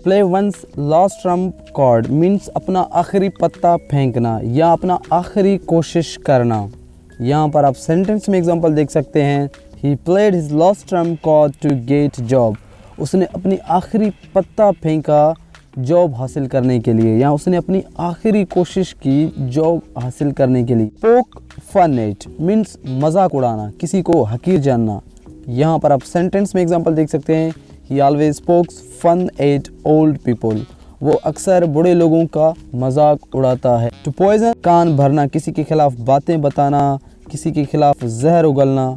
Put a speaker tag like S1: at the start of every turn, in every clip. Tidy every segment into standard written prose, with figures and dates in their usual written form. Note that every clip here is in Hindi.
S1: Play one's last trump card means अपना आखिरी पत्ता फेंकना या अपना आखिरी कोशिश करना। यहाँ पर आप सेंटेंस में एग्जांपल देख सकते हैं, he played his last trump card to get job. उसने अपनी आखिरी पत्ता फेंका जॉब हासिल करने के लिए, या उसने अपनी आखिरी कोशिश की जॉब हासिल करने के लिए। पोक फन एट मीन्स मजाक उड़ाना, किसी को हकीर जानना। यहाँ पर आप सेंटेंस में एग्जांपल देख सकते हैं, he always pokes fun at old people. वो अक्सर बूढ़े लोगों का मजाक उड़ाता है। टू पॉइजन कान भरना, किसी के खिलाफ बातें बताना, किसी के खिलाफ जहर उगलना।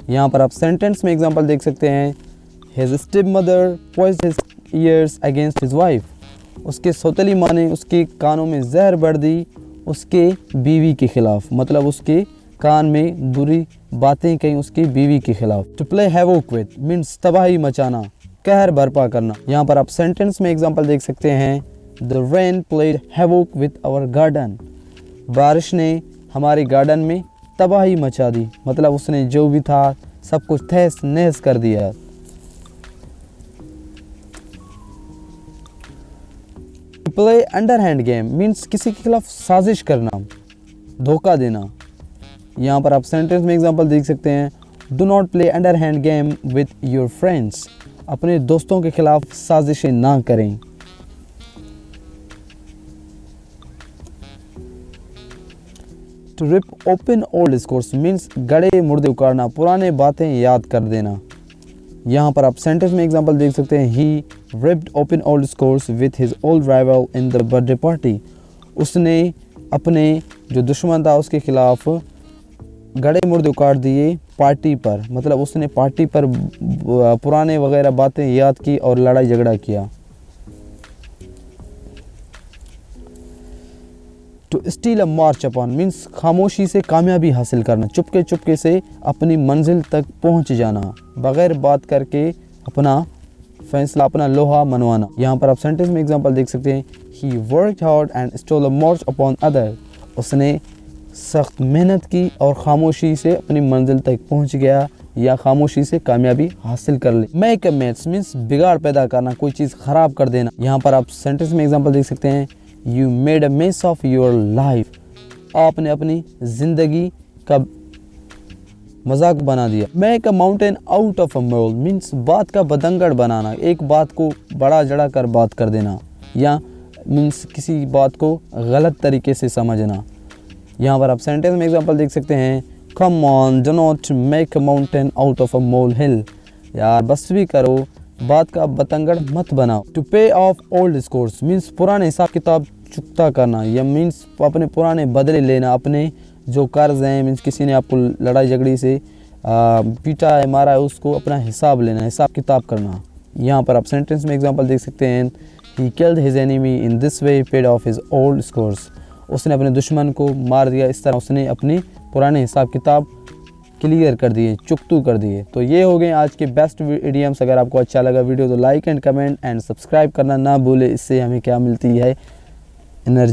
S1: यहाँ पर आप सेंटेंस में एग्जांपल देख सकते हैं, his step mother poised his years against his wife. उसके सौतेली माँ ने उसके कानों में जहर भर दी उसके बीवी के खिलाफ, मतलब उसके कान में बुरी बातें कहीं उसकी बीवी के खिलाफ। To play havoc with means तबाही मचाना, कहर बर्पा करना। यहाँ पर आप सेंटेंस में एग्जांपल देख सकते हैं, the rain played havoc with our garden. बारिश ने हमारे गार्डन में तबाही मचा दी, मतलब उसने जो भी था सब कुछ तहस नहस कर दिया। प्ले अंडरहैंड गेम मीन्स किसी के खिलाफ साजिश करना, धोखा देना। यहाँ पर आप सेंटेंस में एग्जांपल देख सकते हैं, do not play underhand game with your friends. अपने दोस्तों के खिलाफ साजिशें ना करें। To rip open old discourse means गड़े मुर्दे उखाड़ना, पुराने बातें याद कर देना। यहाँ पर आप सेंटेंस में एग्जांपल देख सकते हैं, ही ripped open old discourse with his old rival in the birthday party। उसने अपने जो दुश्मन था उसके खिलाफ गड़े मुर्दे उखाड़ दिए पार्टी पर, मतलब उसने पार्टी पर पुराने वगैरह बातें याद की और लड़ाई झगड़ा किया। To steal a march upon means खामोशी से कामयाबी हासिल करना, चुपके चुपके से अपनी मंजिल तक पहुंच जाना, बगैर बात करके अपना फैसला, अपना लोहा मनवाना। यहाँ पर आप सेंटेंस में एग्जांपल देख सकते हैं, he worked hard and stall a march upon other. उसने सख्त मेहनत की और खामोशी से अपनी मंजिल तक पहुंच गया या खामोशी से कामयाबी हासिल कर ली। मेक अ मेस मीन्स बिगाड़ पैदा करना, कोई चीज़ खराब कर देना। यहाँ पर आप सेंटेंस में एग्जांपल देख सकते हैं, you made a mess of your life. आपने अपनी जिंदगी का मजाक बना दिया। Make a mountain out of a mole means बात का बतंगड़ बनाना, एक बात को बड़ा जड़ा कर बात कर देना, या मीन्स किसी बात को गलत तरीके से समझना। यहाँ पर आप सेंटेंस में एग्जांपल देख सकते हैं, come on do not make a mountain out of a molehill. यार बस भी करो, बात का बतंगड़ मत बनाओ। टू पे ऑफ ओल्ड डिस्कोर्स मीन्स पुराने हिसाब किताब चुकता करना, या मीन्स अपने पुराने बदले लेना, अपने जो कर्ज हैं, मीन्स किसी ने आपको लड़ाई झगड़ी से पीटा है, मारा है, उसको अपना हिसाब लेना, हिसाब किताब करना। यहाँ पर आप सेंटेंस में एग्जांपल देख सकते हैं, he killed his enemy in this way paid of his old scores. उसने अपने दुश्मन को मार दिया, इस तरह उसने अपने पुराने हिसाब किताब क्लियर कर दिए, चुकतू कर दिए। तो ये हो गए आज के बेस्ट इडियम्स। अगर आपको अच्छा लगा वीडियो तो like and comment and subscribe करना ना भूले, इससे हमें क्या मिलती है, एनर्जी।